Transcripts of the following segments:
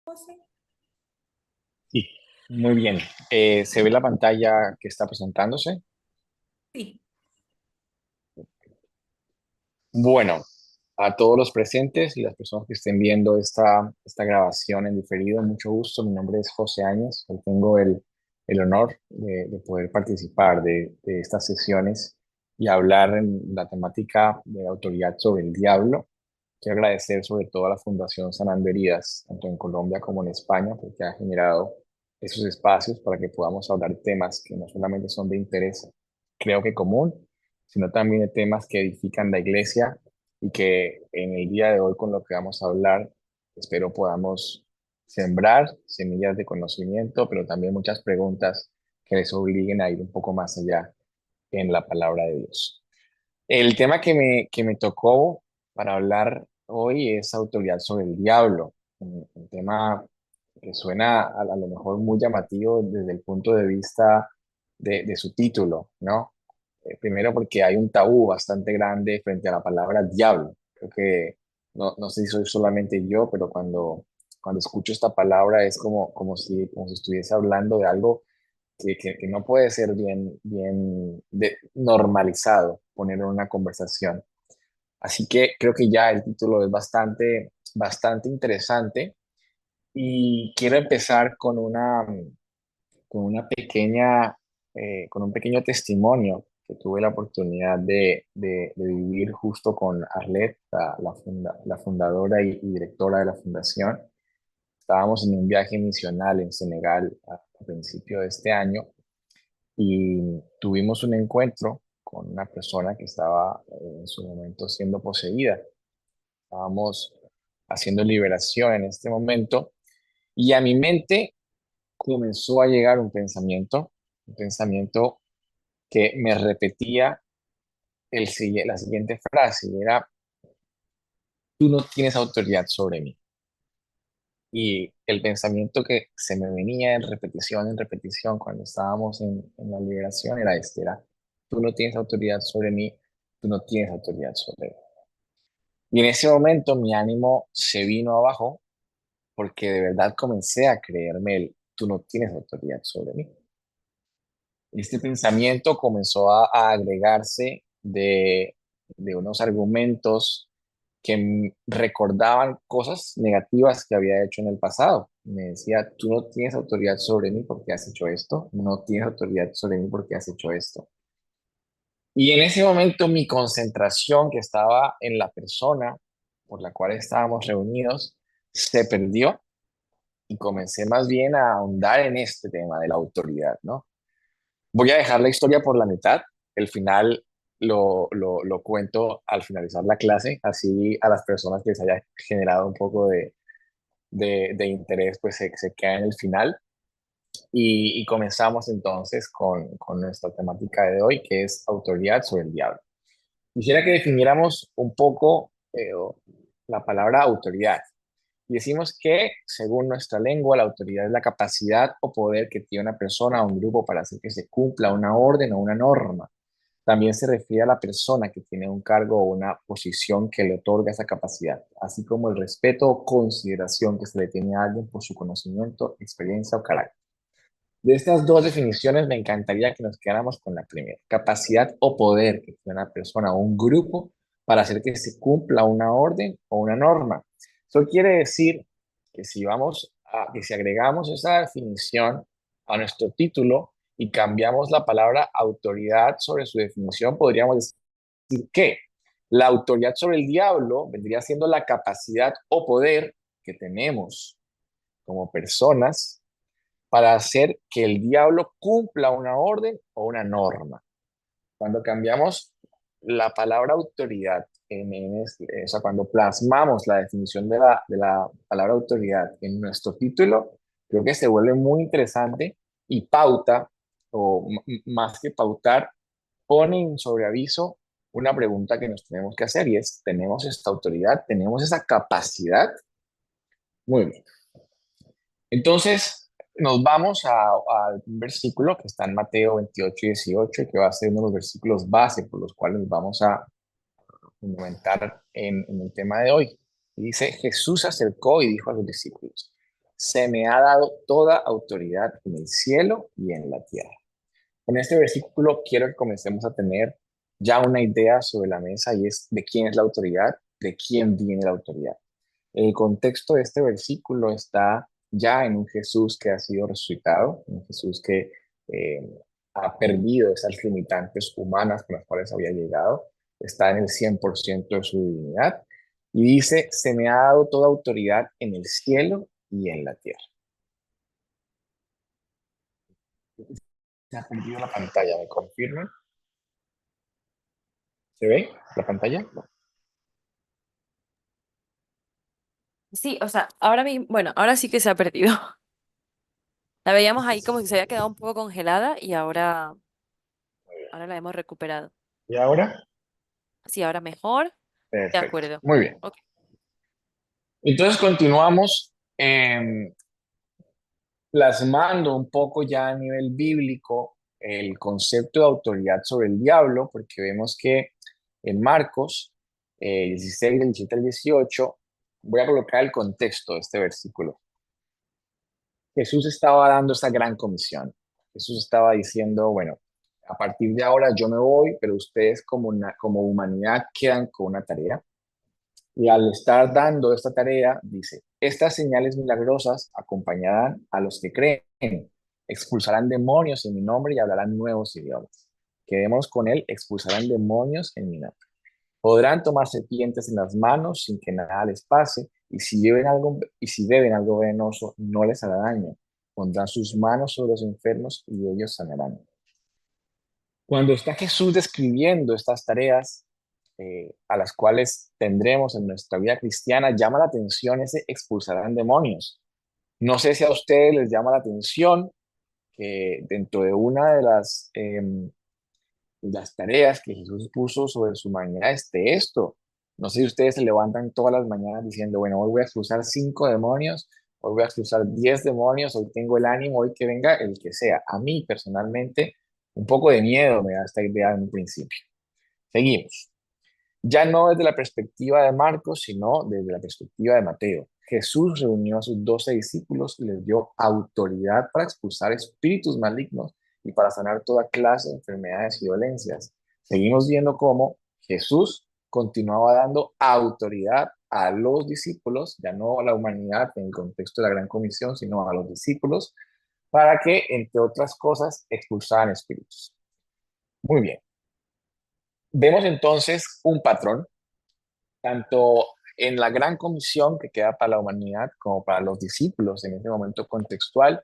José. Sí, muy bien. ¿Se ve la pantalla que está presentándose? Sí, Bueno, a todos los presentes y las personas que estén viendo esta grabación en diferido, mucho gusto. Mi nombre es José Áñez. Hoy tengo el honor de poder participar de estas sesiones y hablar en la temática de autoridad sobre el diablo. Quiero agradecer sobre todo a la Fundación Sanando Heridas, tanto en Colombia como en España, porque ha generado esos espacios para que podamos hablar temas que no solamente son de interés, creo que común, sino también de temas que edifican la iglesia y que en el día de hoy con lo que vamos a hablar, espero podamos sembrar semillas de conocimiento, pero también muchas preguntas que les obliguen a ir un poco más allá en la palabra de Dios. El tema que me tocó para hablar hoy es autoridad sobre el diablo, un tema que suena a lo mejor muy llamativo desde el punto de vista de su título, ¿no? Primero porque hay un tabú bastante grande frente a la palabra diablo. Creo que no sé si soy solamente yo, pero cuando escucho esta palabra es como si estuviese hablando de algo que no puede ser bien normalizado ponerlo en una conversación. Así que creo que ya el título es bastante interesante y quiero empezar con un pequeño testimonio que tuve la oportunidad de vivir justo con Arlet, la fundadora y directora de la fundación. Estábamos en un viaje misional en Senegal a principio de este año y tuvimos un encuentro con una persona que estaba en su momento siendo poseída. Estábamos haciendo liberación en este momento y a mi mente comenzó a llegar un pensamiento que me repetía la siguiente frase, y era, tú no tienes autoridad sobre mí. Y el pensamiento que se me venía en repetición cuando estábamos en la liberación era este, era, tú no tienes autoridad sobre mí, tú no tienes autoridad sobre mí. Y en ese momento mi ánimo se vino abajo porque de verdad comencé a creerme el, tú no tienes autoridad sobre mí. Este pensamiento comenzó a agregarse de unos argumentos que recordaban cosas negativas que había hecho en el pasado. Me decía, tú no tienes autoridad sobre mí porque has hecho esto, no tienes autoridad sobre mí porque has hecho esto. Y en ese momento mi concentración que estaba en la persona por la cual estábamos reunidos se perdió y comencé más bien a ahondar en este tema de la autoridad, ¿no? Voy a dejar la historia por la mitad. El final lo cuento al finalizar la clase, así a las personas que les haya generado un poco de interés, pues se queda en el final. Y comenzamos entonces con nuestra temática de hoy, que es autoridad sobre el diablo. Quisiera que definiéramos un poco la palabra autoridad. Y decimos que, según nuestra lengua, la autoridad es la capacidad o poder que tiene una persona o un grupo para hacer que se cumpla una orden o una norma. También se refiere a la persona que tiene un cargo o una posición que le otorga esa capacidad, así como el respeto o consideración que se le tiene a alguien por su conocimiento, experiencia o carácter. De estas dos definiciones me encantaría que nos quedáramos con la primera, capacidad o poder que tiene una persona o un grupo para hacer que se cumpla una orden o una norma. Eso quiere decir que que si agregamos esa definición a nuestro título y cambiamos la palabra autoridad sobre su definición, podríamos decir que la autoridad sobre el diablo vendría siendo la capacidad o poder que tenemos como personas para hacer que el diablo cumpla una orden o una norma. Cuando cambiamos la palabra autoridad, o sea, cuando plasmamos la definición de la palabra autoridad en nuestro título, creo que se vuelve muy interesante y pauta, o más que pautar, pone en sobreaviso una pregunta que nos tenemos que hacer y es, ¿tenemos esta autoridad? ¿Tenemos esa capacidad? Muy bien. Entonces, nos vamos al versículo que está en Mateo 28 y 18, que va a ser uno de los versículos base por los cuales nos vamos a fundamentar en el tema de hoy. Y dice, Jesús se acercó y dijo a sus discípulos, se me ha dado toda autoridad en el cielo y en la tierra. Con este versículo quiero que comencemos a tener ya una idea sobre la mesa y es de quién es la autoridad, de quién viene la autoridad. El contexto de este versículo está ya en un Jesús que ha sido resucitado, un Jesús que eh, ha perdido esas limitantes humanas con las cuales había llegado, está en el 100% de su divinidad y dice, se me ha dado toda autoridad en el cielo y en la tierra. Se ha perdido la pantalla, ¿me confirman? ¿Se ve la pantalla? No. Sí, o sea, ahora mismo, bueno, ahora sí que se ha perdido. La veíamos ahí como que se había quedado un poco congelada y ahora la hemos recuperado. ¿Y ahora? Sí, ahora mejor. De Perfecto. acuerdo. Muy bien. Ok. Entonces continuamos plasmando un poco ya a nivel bíblico el concepto de autoridad sobre el diablo, porque vemos que en Marcos 16, del 17 al 18, voy a colocar el contexto de este versículo. Jesús estaba dando esta gran comisión. Jesús estaba diciendo, bueno, a partir de ahora yo me voy, pero ustedes como humanidad quedan con una tarea. Y al estar dando esta tarea, dice, estas señales milagrosas acompañarán a los que creen, expulsarán demonios en mi nombre y hablarán nuevos idiomas. Quedemos con él, expulsarán demonios en mi nombre. Podrán tomar serpientes en las manos sin que nada les pase, y si beben algo venenoso, no les hará daño. Pondrán sus manos sobre los enfermos y ellos sanarán. Cuando está Jesús describiendo estas tareas a las cuales tendremos en nuestra vida cristiana, llama la atención ese expulsarán demonios. No sé si a ustedes les llama la atención que dentro de una de las tareas que Jesús puso sobre su humanidad esté esto. No sé si ustedes se levantan todas las mañanas diciendo, bueno, hoy voy a expulsar 5 demonios, hoy voy a expulsar 10 demonios, hoy tengo el ánimo, hoy que venga el que sea. A mí personalmente, un poco de miedo me da esta idea en un principio. Seguimos. Ya no desde la perspectiva de Marcos, sino desde la perspectiva de Mateo. Jesús reunió a sus 12 discípulos y les dio autoridad para expulsar espíritus malignos y para sanar toda clase de enfermedades y dolencias. Seguimos viendo cómo Jesús continuaba dando autoridad a los discípulos, ya no a la humanidad en el contexto de la Gran Comisión, sino a los discípulos, para que, entre otras cosas, expulsaran espíritus. Muy bien. Vemos entonces un patrón tanto en la gran comisión que queda para la humanidad como para los discípulos en ese momento contextual,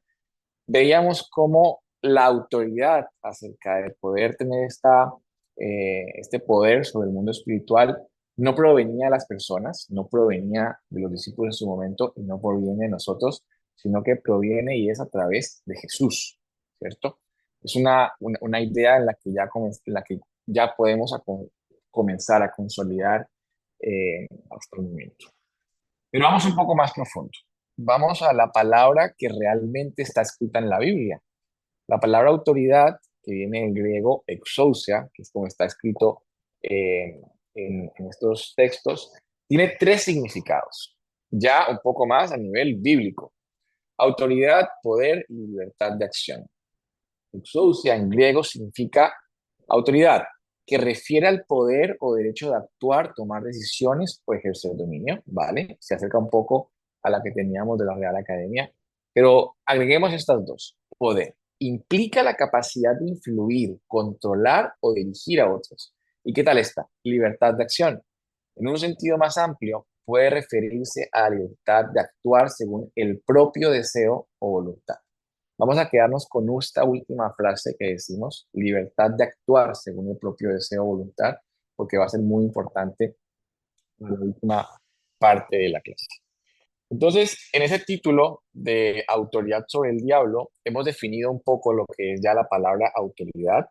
veíamos cómo la autoridad acerca de poder tener este poder sobre el mundo espiritual no provenía de las personas, no provenía de los discípulos en su momento y no proviene de nosotros, sino que proviene y es a través de Jesús, ¿cierto? Es una idea en la que ya podemos comenzar a consolidar hasta el momento. Pero vamos un poco más profundo. Vamos a la palabra que realmente está escrita en la Biblia. La palabra autoridad, que viene en griego exousia, que es como está escrito eh, en estos textos, tiene 3 significados, ya un poco más a nivel bíblico. Autoridad, poder y libertad de acción. Exousia en griego significa autoridad, que refiere al poder o derecho de actuar, tomar decisiones o ejercer dominio, ¿vale? Se acerca un poco a la que teníamos de la Real Academia, pero agreguemos estas dos. Poder implica la capacidad de influir, controlar o dirigir a otros. ¿Y qué tal esta? Libertad de acción. En un sentido más amplio, puede referirse a la libertad de actuar según el propio deseo o voluntad. Vamos a quedarnos con esta última frase que decimos, libertad de actuar según el propio deseo o voluntad, porque va a ser muy importante en la última parte de la clase. Entonces, en ese título de autoridad sobre el diablo, hemos definido un poco lo que es ya la palabra autoridad.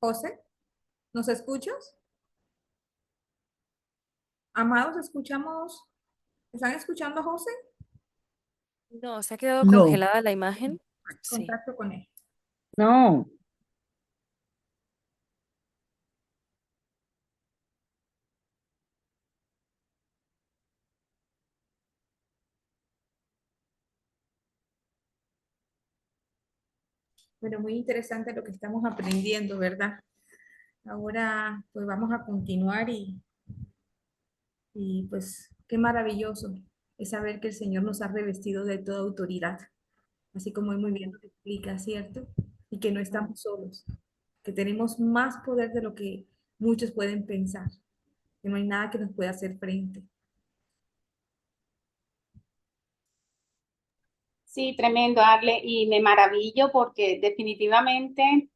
José, ¿Nos escuchas? Amados, escuchamos. ¿Están escuchando a José? No, se ha quedado No, congelada la imagen. Sí. Contacto con él. no. Pero muy interesante lo que estamos aprendiendo, ¿verdad? Ahora pues vamos a continuar y pues qué maravilloso es saber que el Señor nos ha revestido de toda autoridad, así como él muy bien lo explica, ¿cierto? Y que no Mm. estamos solos, que tenemos más poder de lo que muchos pueden pensar, que no hay nada que nos pueda hacer frente. Sí, tremendo, Arle, y me maravillo porque definitivamente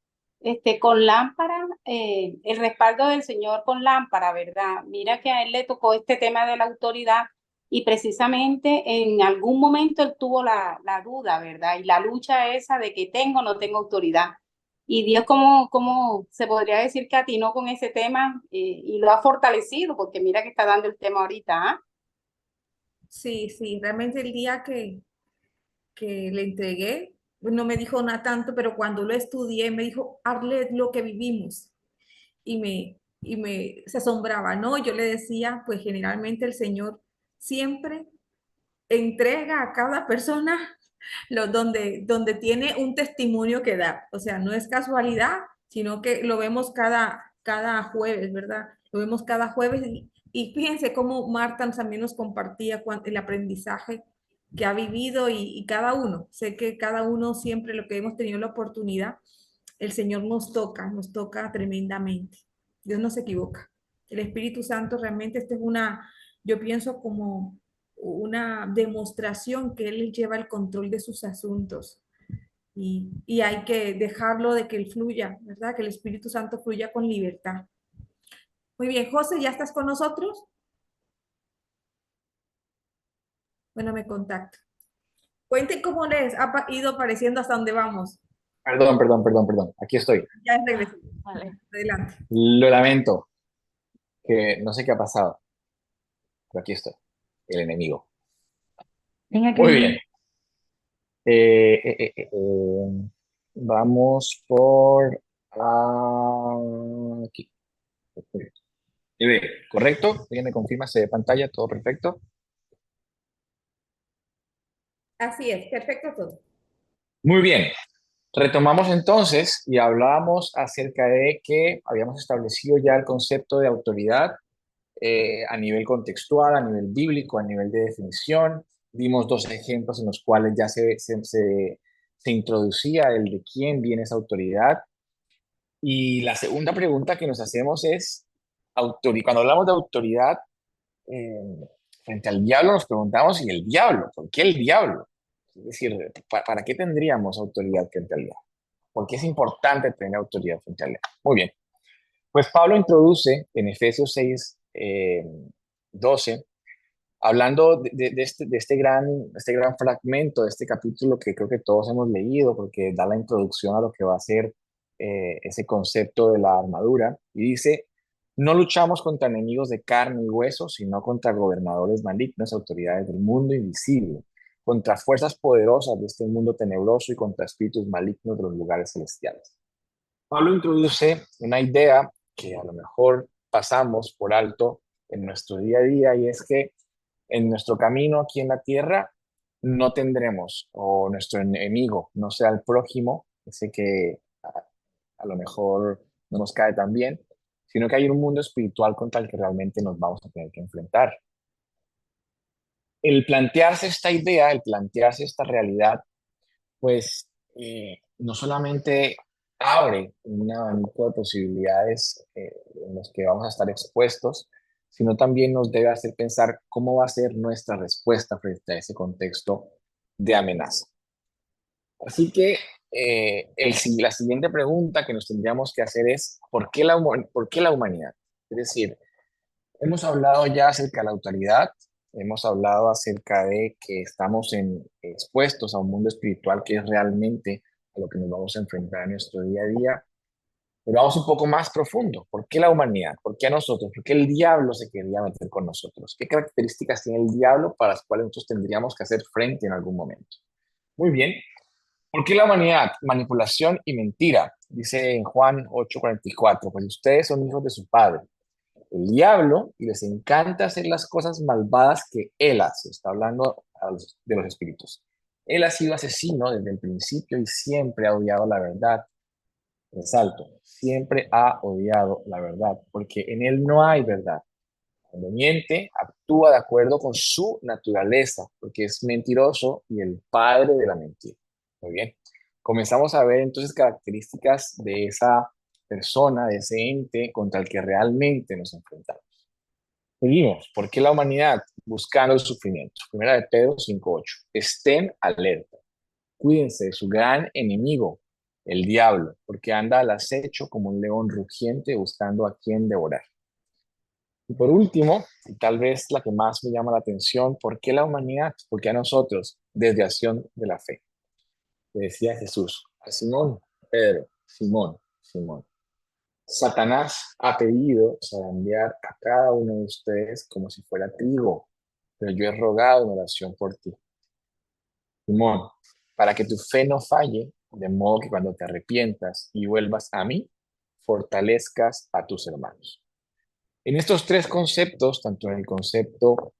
con lámpara, el respaldo del Señor con lámpara, ¿verdad? Mira que a él le tocó este tema de la autoridad y precisamente en algún momento él tuvo la duda, ¿verdad? Y la lucha esa de que tengo o no tengo autoridad. Y Dios, ¿cómo se podría decir que atinó con ese tema y lo ha fortalecido? Porque mira que está dando el tema ahorita, ¿ah? Sí, sí, realmente el día que le entregué, pues, no me dijo nada tanto, pero cuando lo estudié me dijo, Arlet, lo que vivimos. Se asombraba, ¿no? Yo le decía, pues generalmente el Señor siempre entrega a cada persona donde tiene un testimonio que dar. O sea, no es casualidad, sino que lo vemos cada jueves, ¿verdad? Lo vemos cada jueves y fíjense cómo Marta también nos compartía el aprendizaje que ha vivido y cada uno. Sé que cada uno siempre lo que hemos tenido la oportunidad, el Señor nos toca tremendamente. Dios no se equivoca. El Espíritu Santo realmente, esta es yo pienso como una demostración que Él lleva el control de sus asuntos y hay que dejarlo de que Él fluya, ¿verdad? Que el Espíritu Santo fluya con libertad. Muy bien, José, ¿ya estás con nosotros? Bueno, me contacto. Cuenten cómo les ha ido apareciendo hasta dónde vamos. Perdón. Aquí estoy. Ya Ah, regresé. vale. Adelante. Lo lamento, que no sé qué ha pasado, pero aquí estoy, el enemigo. Venga, Muy bien. Vamos por aquí. ¿Correcto? ¿Alguien me confirma? ¿Se ve pantalla? ¿Todo perfecto? Así es, perfecto todo. Muy bien. Retomamos entonces y hablábamos acerca de que habíamos establecido ya el concepto de autoridad a nivel contextual, a nivel bíblico, a nivel de definición. Dimos dos ejemplos en los cuales ya se introducía el de quién viene esa autoridad. Y la segunda pregunta que nos hacemos es, cuando hablamos de autoridad frente al diablo, nos preguntamos, ¿y el diablo? ¿Por qué el diablo? Es decir, ¿para qué tendríamos autoridad frente al diablo? ¿Por qué es importante tener autoridad frente al diablo? Muy bien. Pues Pablo introduce en Efesios 6, 12, hablando de este gran fragmento, de este capítulo que creo que todos hemos leído, porque da la introducción a lo que va a ser ese concepto de la armadura, y dice, no luchamos contra enemigos de carne y hueso, sino contra gobernadores malignos, autoridades del mundo invisible, contra fuerzas poderosas de este mundo tenebroso y contra espíritus malignos de los lugares celestiales. Pablo introduce una idea que a lo mejor pasamos por alto en nuestro día a día y es que en nuestro camino aquí en la tierra no tendremos, o nuestro enemigo no sea el prójimo, ese que a lo mejor no nos cae tan bien, sino que hay un mundo espiritual contra el que realmente nos vamos a tener que enfrentar. El plantearse esta idea, el plantearse esta realidad, pues no solamente abre un abanico de posibilidades en los que vamos a estar expuestos, sino también nos debe hacer pensar cómo va a ser nuestra respuesta frente a ese contexto de amenaza. Así que la siguiente pregunta que nos tendríamos que hacer es, ¿por qué la humanidad? Es decir, hemos hablado ya acerca de la autoridad, hemos hablado acerca de que estamos expuestos a un mundo espiritual que es realmente a lo que nos vamos a enfrentar en nuestro día a día. Pero vamos un poco más profundo. ¿Por qué la humanidad? ¿Por qué a nosotros? ¿Por qué el diablo se quería meter con nosotros? ¿Qué características tiene el diablo para las cuales nosotros tendríamos que hacer frente en algún momento? Muy bien. ¿Por qué la humanidad? Manipulación y mentira. Dice en Juan 8:44, pues ustedes son hijos de su padre, el diablo, y les encanta hacer las cosas malvadas que él hace. Está hablando de los espíritus. Él ha sido asesino desde el principio y siempre ha odiado la verdad. Resalto, siempre ha odiado la verdad, porque en él no hay verdad. Cuando miente, actúa de acuerdo con su naturaleza, porque es mentiroso y el padre de la mentira. Muy bien. Comenzamos a ver entonces características de esa persona, de ese ente contra el que realmente nos enfrentamos. Seguimos. ¿Por qué la humanidad? Buscando el sufrimiento. Primera de Pedro 5:8. Estén alerta. Cuídense de su gran enemigo, el diablo, porque anda al acecho como un león rugiente buscando a quien devorar. Y por último, y tal vez la que más me llama la atención, ¿por qué la humanidad? Porque a nosotros, desde acción de la fe. Le decía Jesús a Simón, Pedro, Simón, Simón. Satanás ha pedido zarandear a cada uno de ustedes como si fuera trigo, pero yo he rogado en oración por ti, Simón, para que tu fe no falle, de modo que cuando te arrepientas y vuelvas a mí, fortalezcas a tus hermanos. En estos tres conceptos, tanto en el concepto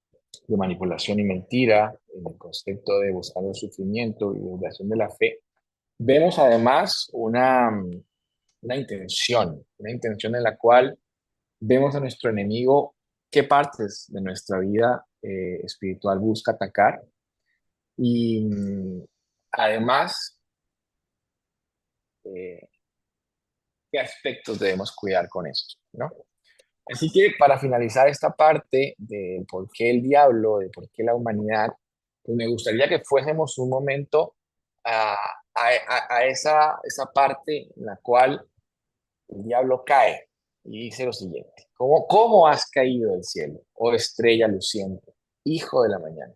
de manipulación y mentira, en el concepto de buscar el sufrimiento y divulgación de la fe, vemos además una intención en la cual vemos a nuestro enemigo qué partes de nuestra vida espiritual busca atacar y además eh, qué aspectos debemos cuidar con esto, ¿no? Así que para finalizar esta parte de por qué el diablo, de por qué la humanidad, pues me gustaría que fuésemos un momento a, esa parte en la cual el diablo cae y dice lo siguiente: ¿Cómo has caído del cielo, oh estrella luciente, hijo de la mañana?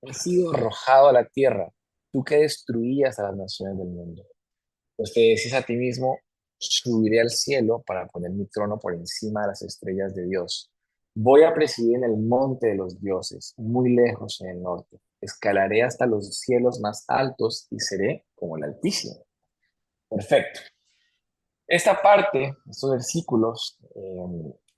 Has sido arrojado a la tierra, tú que destruías a las naciones del mundo. Pues te decís a ti mismo, subiré al cielo para poner mi trono por encima de las estrellas de Dios. Voy a presidir en el monte de los dioses, muy lejos en el norte. Escalaré hasta los cielos más altos y seré como el Altísimo. Perfecto. Esta parte, estos versículos,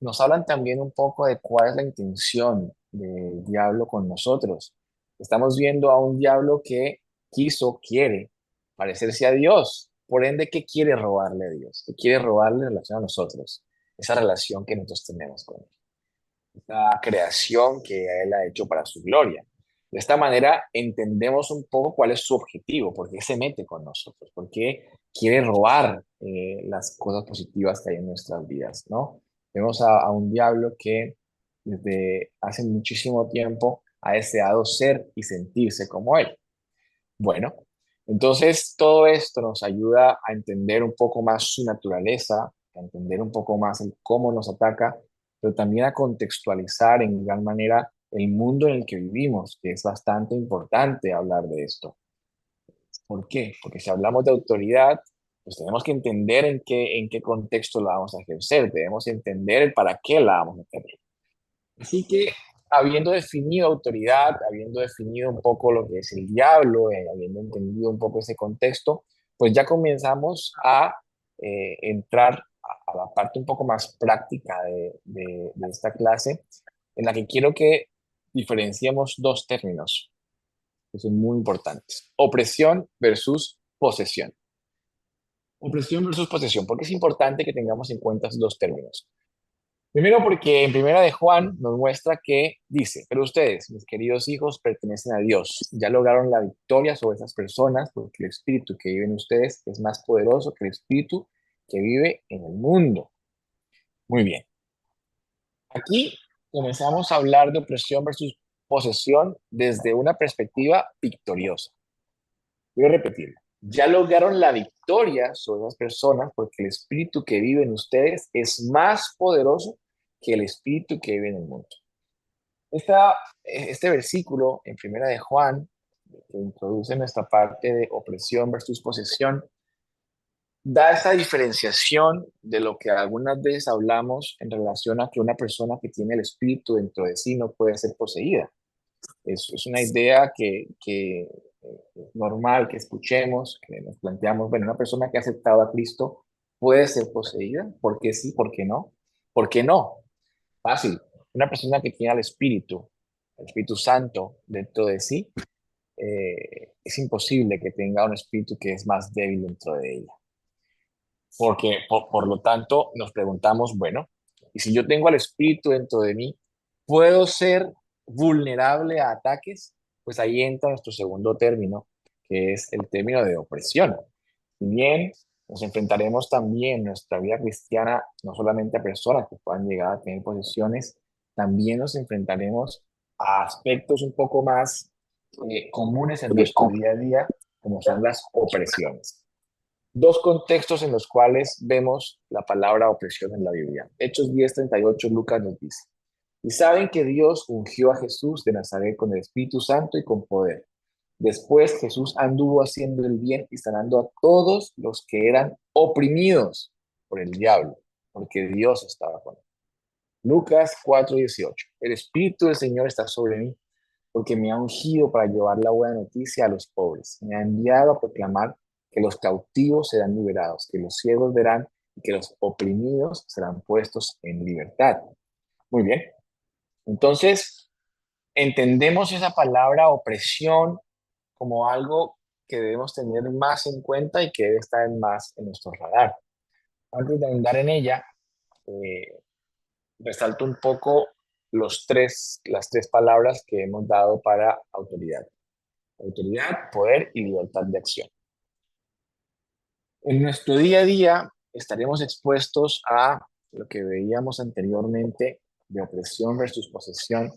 nos hablan también un poco de cuál es la intención del diablo con nosotros. Estamos viendo a un diablo que quiere parecerse a Dios. Por ende, ¿qué quiere robarle a Dios? ¿Qué quiere robarle en relación a nosotros? Esa relación que nosotros tenemos con Él. Esa creación que Él ha hecho para su gloria. De esta manera entendemos un poco cuál es su objetivo, por qué se mete con nosotros, por qué quiere robar las cosas positivas que hay en nuestras vidas, ¿no? Vemos a un diablo que desde hace muchísimo tiempo ha deseado ser y sentirse como él. Bueno, entonces todo esto nos ayuda a entender un poco más su naturaleza, a entender un poco más el cómo nos ataca, pero también a contextualizar en gran manera el mundo en el que vivimos, que es bastante importante hablar de esto. ¿Por qué? Porque si hablamos de autoridad, pues tenemos que entender en qué contexto la vamos a ejercer, debemos entender el para qué la vamos a ejercer. Así que, habiendo definido autoridad, habiendo definido un poco lo que es el diablo, habiendo entendido un poco ese contexto, pues ya comenzamos a entrar a la parte un poco más práctica de esta clase, en la que quiero que diferenciemos dos términos que son muy importantes: opresión versus posesión. Opresión versus posesión. ¿Por qué es importante que tengamos en cuenta esos dos términos? Primero porque en Primera de Juan nos muestra que dice: pero ustedes, mis queridos hijos, pertenecen a Dios. Ya lograron la victoria sobre esas personas porque el espíritu que vive en ustedes es más poderoso que el espíritu que vive en el mundo. Muy bien. Aquí comenzamos a hablar de opresión versus posesión desde una perspectiva victoriosa. Voy a repetirlo. Ya lograron la victoria sobre esas personas porque el espíritu que vive en ustedes es más poderoso que el espíritu que vive en el mundo. Este versículo en Primera de Juan, que introduce nuestra parte de opresión versus posesión, da esta diferenciación de lo que algunas veces hablamos en relación a que una persona que tiene el espíritu dentro de sí no puede ser poseída. Es una idea que es normal que escuchemos, que nos planteamos, bueno, una persona que ha aceptado a Cristo puede ser poseída, ¿por qué sí, por qué no? ¿Por qué no? Fácil. Una persona que tiene al el Espíritu Santo dentro de sí, es imposible que tenga un espíritu que es más débil dentro de ella. Porque, por lo tanto, nos preguntamos, bueno, y si yo tengo al espíritu dentro de mí, ¿puedo ser vulnerable a ataques? Pues ahí entra nuestro segundo término, que es el término de opresión. Si bien nos enfrentaremos también en nuestra vida cristiana, no solamente a personas que puedan llegar a tener posesiones, también nos enfrentaremos a aspectos un poco más comunes en nuestro día a día, como son las opresiones. Dos contextos en los cuales vemos la palabra opresión en la Biblia. Hechos 10:38, Lucas nos dice, y saben que Dios ungió a Jesús de Nazaret con el Espíritu Santo y con poder. Después Jesús anduvo haciendo el bien y sanando a todos los que eran oprimidos por el diablo, porque Dios estaba con él. Lucas 4:18, el Espíritu del Señor está sobre mí, porque me ha ungido para llevar la buena noticia a los pobres. Me ha enviado a proclamar que los cautivos serán liberados, que los ciegos verán y que los oprimidos serán puestos en libertad. Muy bien. Entonces, entendemos esa palabra opresión como algo que debemos tener más en cuenta y que debe estar más en nuestro radar. Antes de andar en ella, eh, resalto un poco las tres palabras que hemos dado para autoridad. Autoridad, poder y libertad de acción. En nuestro día a día estaremos expuestos a lo que veíamos anteriormente de opresión versus posesión,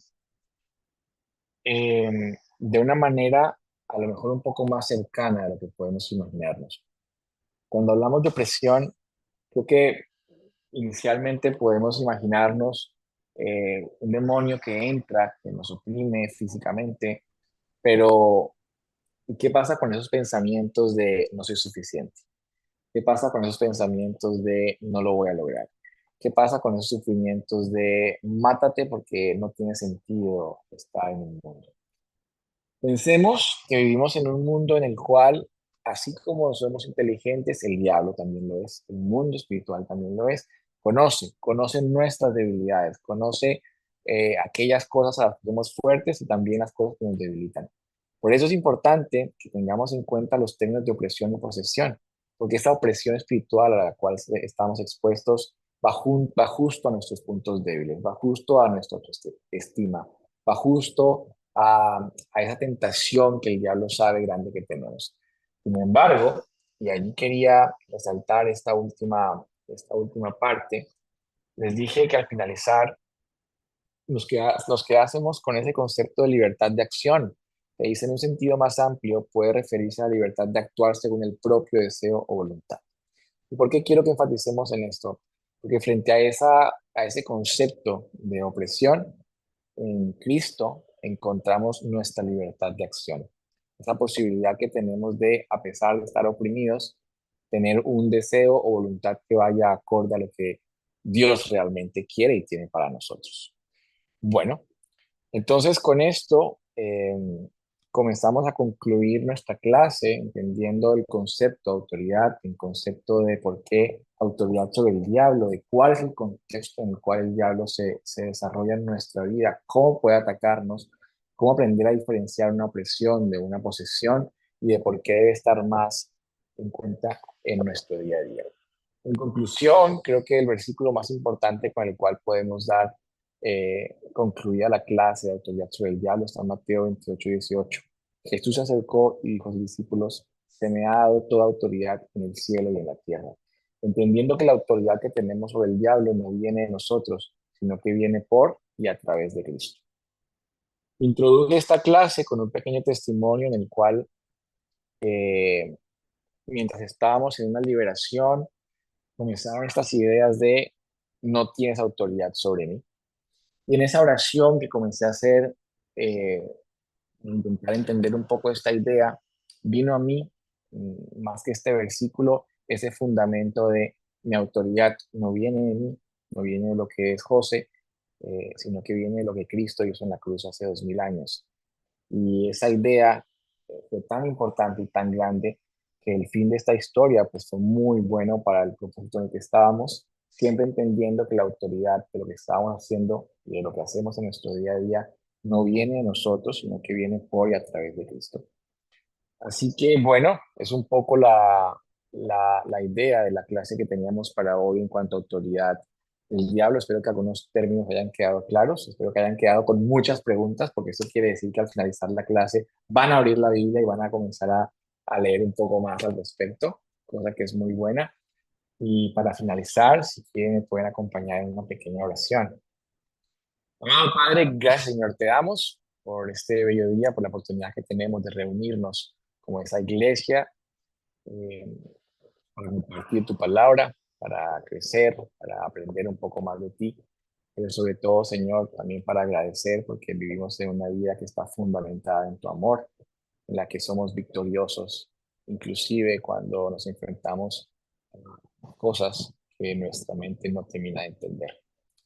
de una manera a lo mejor un poco más cercana a lo que podemos imaginarnos. Cuando hablamos de opresión, creo que inicialmente podemos imaginarnos un demonio que entra, que nos oprime físicamente, pero ¿qué pasa con esos pensamientos de no soy suficiente? ¿Qué pasa con esos pensamientos de no lo voy a lograr? ¿Qué pasa con esos sufrimientos de mátate porque no tiene sentido estar en el mundo? Pensemos que vivimos en un mundo en el cual, así como somos inteligentes, el diablo también lo es, el mundo espiritual también lo es. Conoce nuestras debilidades, conoce aquellas cosas a las que somos fuertes y también las cosas que nos debilitan. Por eso es importante que tengamos en cuenta los términos de opresión y posesión, porque esta opresión espiritual a la cual estamos expuestos va justo a nuestros puntos débiles, va justo a nuestra autoestima, va justo a esa tentación que el diablo sabe grande que tenemos. Sin embargo, y allí quería resaltar esta última parte, les dije que al finalizar nos quedásemos con ese concepto de libertad de acción, que dice en un sentido más amplio puede referirse a la libertad de actuar según el propio deseo o voluntad. ¿Y por qué quiero que enfaticemos en esto? Porque frente a ese concepto de opresión, en Cristo encontramos nuestra libertad de acción. Esa posibilidad que tenemos de, a pesar de estar oprimidos, tener un deseo o voluntad que vaya acorde a lo que Dios realmente quiere y tiene para nosotros. Bueno, entonces con esto comenzamos a concluir nuestra clase entendiendo el concepto de autoridad, el concepto de por qué autoridad sobre el diablo, de cuál es el contexto en el cual el diablo se desarrolla en nuestra vida, cómo puede atacarnos, cómo aprender a diferenciar una opresión de una posesión y de por qué debe estar más en cuenta en nuestro día a día. En conclusión, creo que el versículo más importante con el cual podemos dar concluida la clase de autoridad sobre el diablo está en Mateo 28:18. Jesús se acercó y dijo a sus discípulos, se me ha dado toda autoridad en el cielo y en la tierra. Entendiendo que la autoridad que tenemos sobre el diablo no viene de nosotros, sino que viene por y a través de Cristo. Introduje esta clase con un pequeño testimonio en el cual, mientras estábamos en una liberación, comenzaron estas ideas de no tienes autoridad sobre mí. Y en esa oración que comencé a hacer, eh, intentar entender un poco esta idea, vino a mí, más que este versículo, ese fundamento de mi autoridad no viene de mí, no viene de lo que es José, sino que viene de lo que Cristo hizo en la cruz hace 2000 años. Y esa idea fue tan importante y tan grande que el fin de esta historia pues fue muy bueno para el propósito en el que estábamos, siempre entendiendo que la autoridad de lo que estábamos haciendo y de lo que hacemos en nuestro día a día no viene de nosotros, sino que viene por y a través de Cristo. Así que bueno, es un poco la idea de la clase que teníamos para hoy en cuanto a autoridad del diablo. Espero que algunos términos hayan quedado claros, espero que hayan quedado con muchas preguntas, porque eso quiere decir que al finalizar la clase van a abrir la Biblia y van a comenzar a leer un poco más al respecto, cosa que es muy buena. Y para finalizar, si quieren, me pueden acompañar en una pequeña oración. Amado Padre, gracias Señor, te damos por este bello día, por la oportunidad que tenemos de reunirnos como esa iglesia, eh, para compartir tu palabra, para crecer, para aprender un poco más de ti, pero sobre todo, Señor, también para agradecer porque vivimos en una vida que está fundamentada en tu amor, en la que somos victoriosos, inclusive cuando nos enfrentamos a cosas que nuestra mente no termina de entender.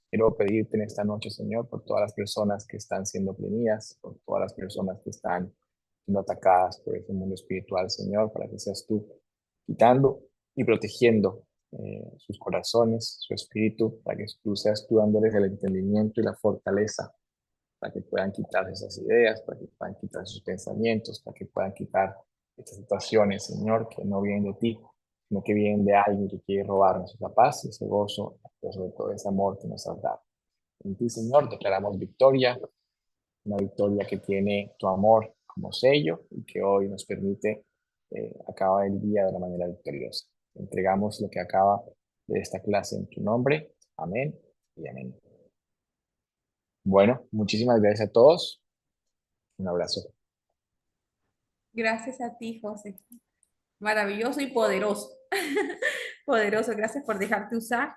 Quiero pedirte en esta noche, Señor, por todas las personas que están siendo oprimidas, por todas las personas que están siendo atacadas por ese mundo espiritual, Señor, para que seas tú quitando y protegiendo sus corazones, su espíritu, para que tú seas tú dándoles el entendimiento y la fortaleza, para que puedan quitar esas ideas, para que puedan quitar sus pensamientos, para que puedan quitar estas situaciones, Señor, que no vienen de ti, sino que vienen de alguien que quiere robarnos esa paz, ese gozo, pero sobre todo ese amor que nos has dado. En ti, Señor, declaramos victoria, una victoria que tiene tu amor como sello y que hoy nos permite acabar el día de una manera victoriosa. Entregamos lo que acaba de esta clase en tu nombre. Amén y amén. Bueno, muchísimas gracias a todos. Un abrazo. Gracias a ti, José. Maravilloso y poderoso. Poderoso, gracias por dejarte usar.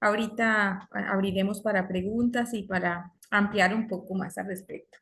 Ahorita abriremos para preguntas y para ampliar un poco más al respecto.